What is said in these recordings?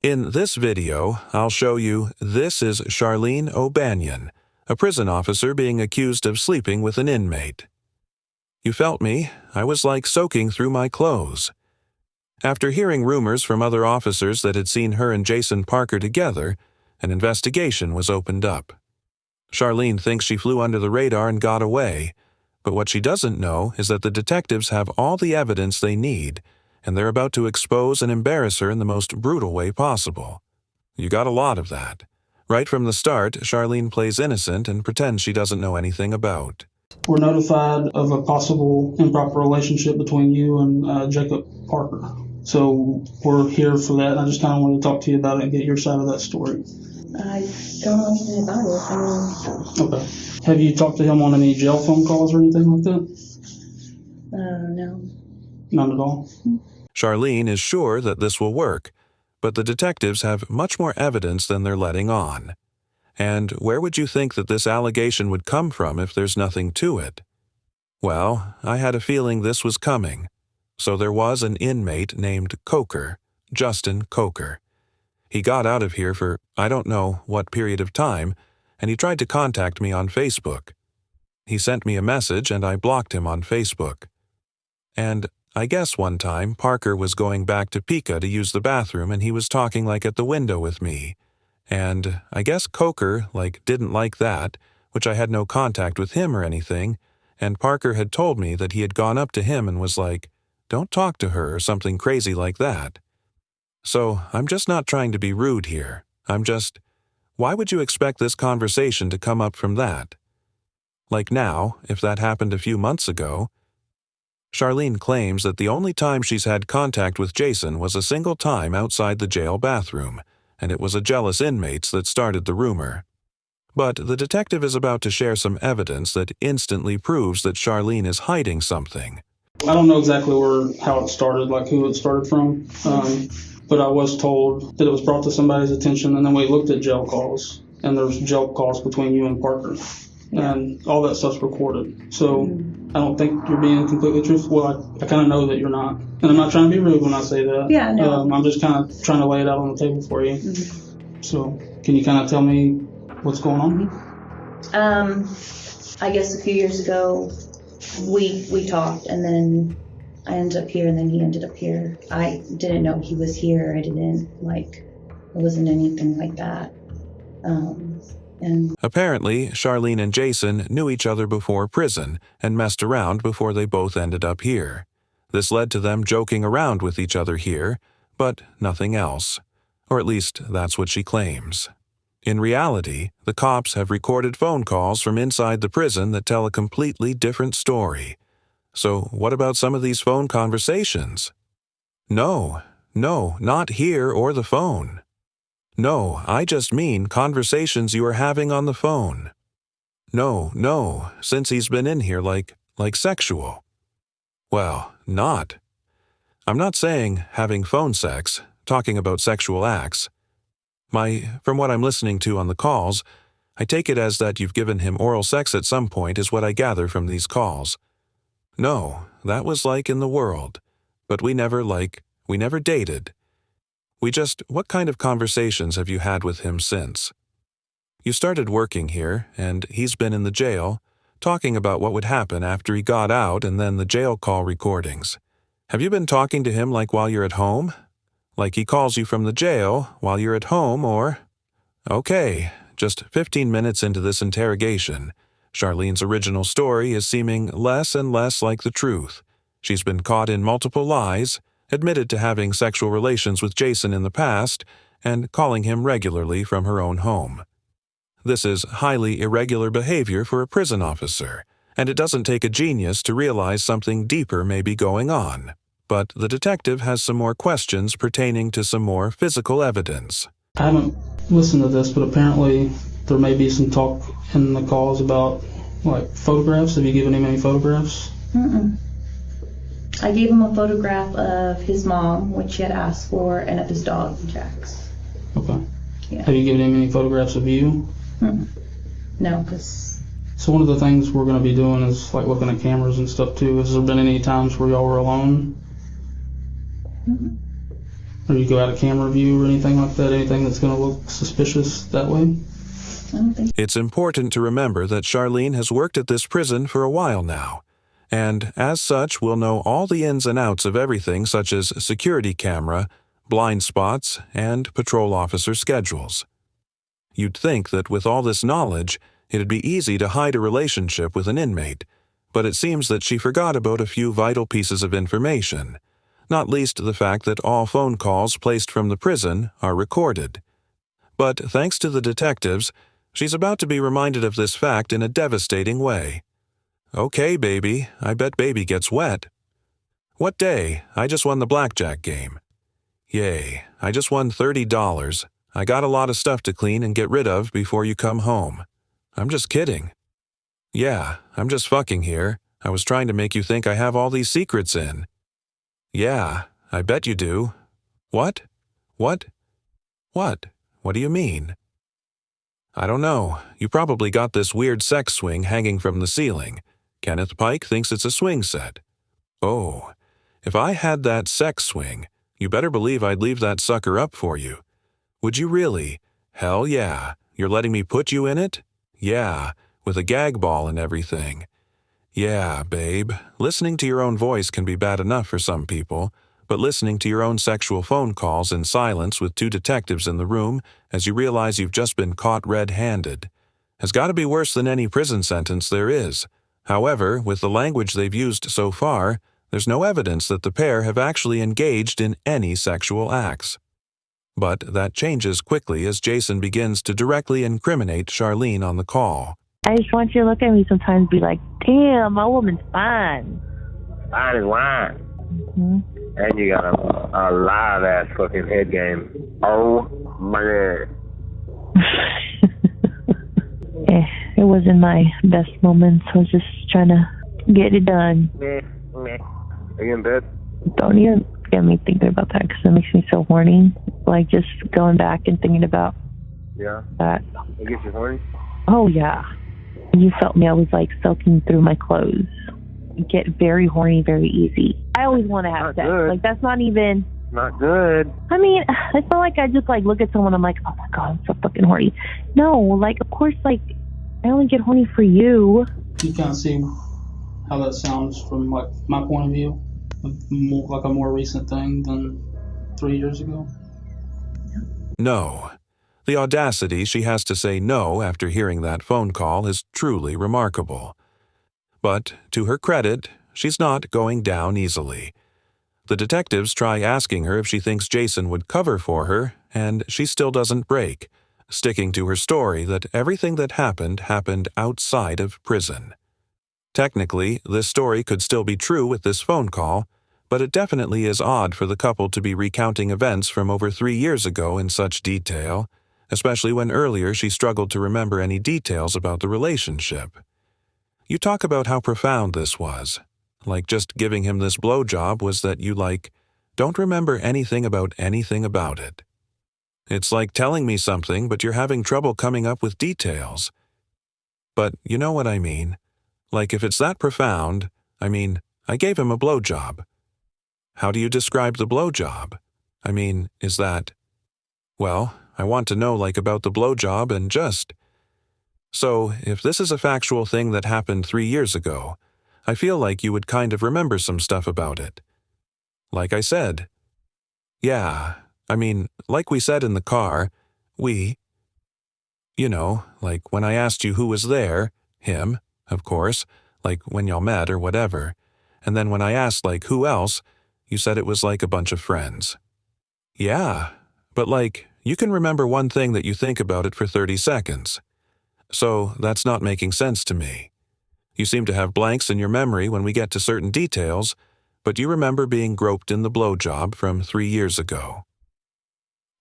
In this video, I'll show you this is Charlene O'Banion, a prison officer being accused of sleeping with an inmate. You felt me. I was like soaking through my clothes. After hearing rumors from other officers that had seen her and Jason Parker together, an investigation was opened up. Charlene thinks she flew under the radar and got away, but what she doesn't know is that the detectives have all the evidence they need, and they're about to expose and embarrass her in the most brutal way possible. You got a lot of that. Right from the start, Charlene plays innocent and pretends she doesn't know anything about. We're notified of a possible improper relationship between you and Jacob Parker. So we're here for that, and I just kind of wanted to talk to you about it and get your side of that story. I don't know anything about it. Okay. Have you talked to him on any jail phone calls or anything like that? No. None at all? Charlene is sure that this will work, but the detectives have much more evidence than they're letting on. And where would you think that this allegation would come from if there's nothing to it? Well, I had a feeling this was coming. So there was an inmate named Coker, Justin Coker. He got out of here for I don't know what period of time, and he tried to contact me on Facebook. He sent me a message and I blocked him on Facebook. And I guess one time Parker was going back to Pica to use the bathroom and he was talking at the window with me. And I guess Coker didn't like that, which I had no contact with him or anything, and Parker had told me that he had gone up to him and was like, "Don't talk to her," or something crazy like that. So I'm just not trying to be rude here. Why would you expect this conversation to come up from that? Like now, if that happened a few months ago. Charlene claims that the only time she's had contact with Jason was a single time outside the jail bathroom, and it was a jealous inmate that started the rumor. But the detective is about to share some evidence that instantly proves that Charlene is hiding something. I don't know exactly how it started, who it started from, but I was told that it was brought to somebody's attention, and then we looked at jail calls, and there's jail calls between you and Parker, and all that stuff's recorded. So I don't think you're being completely truthful. Well, I kind of know that you're not, and I'm not trying to be rude when I say that. Yeah, no. I'm just kind of trying to lay it out on the table for you. So can you kind of tell me what's going on here? I guess a few years ago, we talked, and then I ended up here, and then he ended up here. I didn't know he was here. I didn't, it wasn't anything like that. Apparently, Charlene and Jason knew each other before prison and messed around before they both ended up here. This led to them joking around with each other here, but nothing else. Or at least that's what she claims. In reality, the cops have recorded phone calls from inside the prison that tell a completely different story. So what about some of these phone conversations? No, not here or the phone. No, I just mean conversations you are having on the phone. No, since he's been in here like sexual. Well, not. I'm not saying having phone sex, talking about sexual acts. From what I'm listening to on the calls, I take it as that you've given him oral sex at some point is what I gather from these calls. No, that was in the world. But we never dated. What kind of conversations have you had with him since? You started working here, and he's been in the jail, talking about what would happen after he got out and then the jail call recordings. Have you been talking to him while you're at home? He calls you from the jail while you're at home or... Okay, just 15 minutes into this interrogation, Charlene's original story is seeming less and less like the truth. She's been caught in multiple lies, admitted to having sexual relations with Jason in the past, and calling him regularly from her own home. This is highly irregular behavior for a prison officer, and it doesn't take a genius to realize something deeper may be going on. But the detective has some more questions pertaining to some more physical evidence. I haven't listened to this, but apparently there may be some talk in the calls about photographs. Have you given him any photographs? I gave him a photograph of his mom, which he had asked for, and of his dog, Jax. Okay. Yeah. Have you given him any photographs of you? No, because... So one of the things we're going to be doing is looking at cameras and stuff too. Has there been any times where y'all were alone? Or you go out of camera view or anything like that? Anything that's going to look suspicious that way? I don't think. It's important to remember that Charlene has worked at this prison for a while now, and as such will know all the ins and outs of everything such as security camera, blind spots, and patrol officer schedules. You'd think that with all this knowledge, it'd be easy to hide a relationship with an inmate, but it seems that she forgot about a few vital pieces of information, not least the fact that all phone calls placed from the prison are recorded. But thanks to the detectives, she's about to be reminded of this fact in a devastating way. Okay, baby, I bet baby gets wet. What day? I just won the blackjack game. Yay, I just won $30. I got a lot of stuff to clean and get rid of before you come home. I'm just kidding. Yeah, I'm just fucking here. I was trying to make you think I have all these secrets in. Yeah, I bet you do. What? What? What? What do you mean? I don't know. You probably got this weird sex swing hanging from the ceiling. Kenneth Pike thinks it's a swing set. Oh, if I had that sex swing, you better believe I'd leave that sucker up for you. Would you really? Hell yeah. You're letting me put you in it? Yeah, with a gag ball and everything. Yeah, babe. Listening to your own voice can be bad enough for some people, but listening to your own sexual phone calls in silence with 2 detectives in the room as you realize you've just been caught red-handed has got to be worse than any prison sentence there is. However, with the language they've used so far, there's no evidence that the pair have actually engaged in any sexual acts. But that changes quickly as Jason begins to directly incriminate Charlene on the call. I just want you to look at me sometimes and be like, damn, my woman's fine. Fine as wine. Mm-hmm. And you got a live ass fucking head game. Oh my god. Yeah, it wasn't my best moments. I was just trying to get it done. Meh, meh. Are you in bed? Don't even get me thinking about that because it makes me so horny. Like just going back and thinking about that. It gets you horny? Oh yeah. You felt me. I was like soaking through my clothes. Get very horny very easy. I always want to have sex. Good. Like that's not even. Not good. I mean, it's not like I just like look at someone. I'm like, oh my god, I'm so fucking horny. No, like of course, like I only get horny for you. You kind of see how that sounds from like my point of view, like a more recent thing than 3 years ago. No. The audacity she has to say no after hearing that phone call is truly remarkable. But, to her credit, she's not going down easily. The detectives try asking her if she thinks Jason would cover for her, and she still doesn't break, sticking to her story that everything that happened outside of prison. Technically, this story could still be true with this phone call, but it definitely is odd for the couple to be recounting events from over 3 years ago in such detail, especially when earlier she struggled to remember any details about the relationship. You talk about how profound this was. Like just giving him this blowjob was that you don't remember anything about it. It's like telling me something, but you're having trouble coming up with details. But you know what I mean. Like if it's that profound, I mean, I gave him a blowjob. How do you describe the blowjob? I mean, is that... Well, I want to know about the blowjob and just... So, if this is a factual thing that happened 3 years ago, I feel like you would kind of remember some stuff about it. Like I said. Yeah, I mean, like we said in the car, like when I asked you who was there, him, of course, like when y'all met or whatever, and then when I asked who else, you said it was a bunch of friends. Yeah, but you can remember one thing that you think about it for 30 seconds. So that's not making sense to me. You seem to have blanks in your memory when we get to certain details, but you remember being groped in the blowjob from 3 years ago.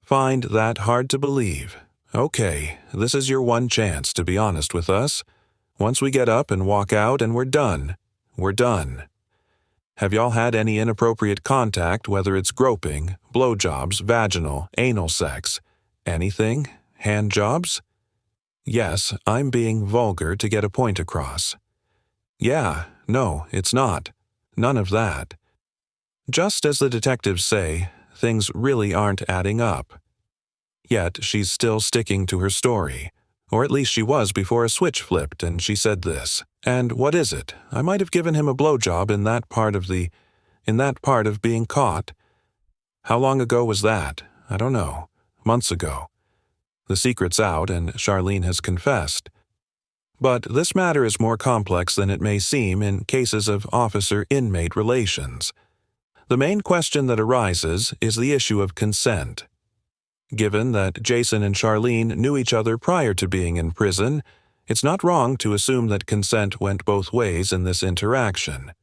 Find that hard to believe. Okay, this is your one chance to be honest with us. Once we get up and walk out and we're done, we're done. Have y'all had any inappropriate contact, whether it's groping, blowjobs, vaginal, anal sex, anything, hand jobs? Yes, I'm being vulgar to get a point across. Yeah, no, it's not. None of that. Just as the detectives say, things really aren't adding up. Yet she's still sticking to her story. Or at least she was before a switch flipped and she said this. And what is it? I might have given him a blowjob in that part of being caught. How long ago was that? I don't know. Months ago. The secret's out and Charlene has confessed. But this matter is more complex than it may seem in cases of officer-inmate relations. The main question that arises is the issue of consent. Given that Jason and Charlene knew each other prior to being in prison, it's not wrong to assume that consent went both ways in this interaction.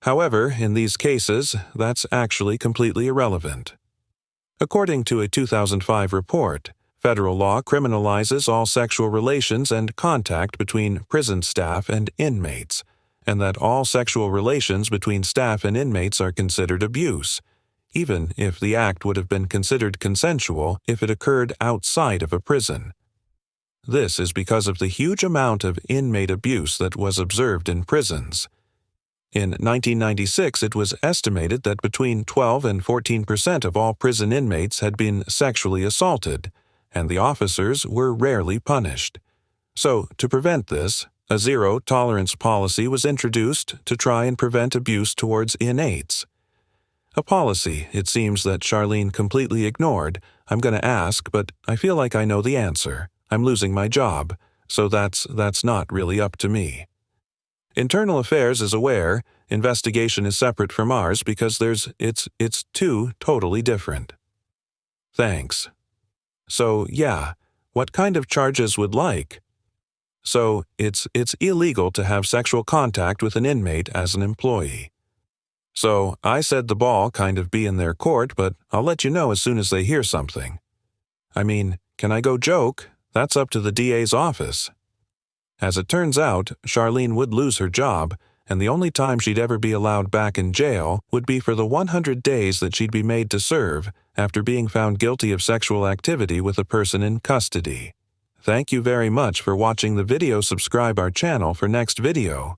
However, in these cases, that's actually completely irrelevant. According to a 2005 report, federal law criminalizes all sexual relations and contact between prison staff and inmates, and that all sexual relations between staff and inmates are considered abuse, even if the act would have been considered consensual if it occurred outside of a prison. This is because of the huge amount of inmate abuse that was observed in prisons. In 1996, it was estimated that between 12 and 14% of all prison inmates had been sexually assaulted, and the officers were rarely punished. So, to prevent this, a zero-tolerance policy was introduced to try and prevent abuse towards inmates. A policy, it seems, that Charlene completely ignored. I'm going to ask, but I feel like I know the answer. I'm losing my job, so that's not really up to me. Internal Affairs is aware investigation is separate from ours because it's two totally different. Thanks. So, yeah, what kind of charges would like? So, it's illegal to have sexual contact with an inmate as an employee. So, I said the ball kind of be in their court, but I'll let you know as soon as they hear something. I mean, can I go joke? That's up to the DA's office. As it turns out, Charlene would lose her job, and the only time she'd ever be allowed back in jail would be for the 100 days that she'd be made to serve after being found guilty of sexual activity with a person in custody. Thank you very much for watching the video. Subscribe our channel for next video.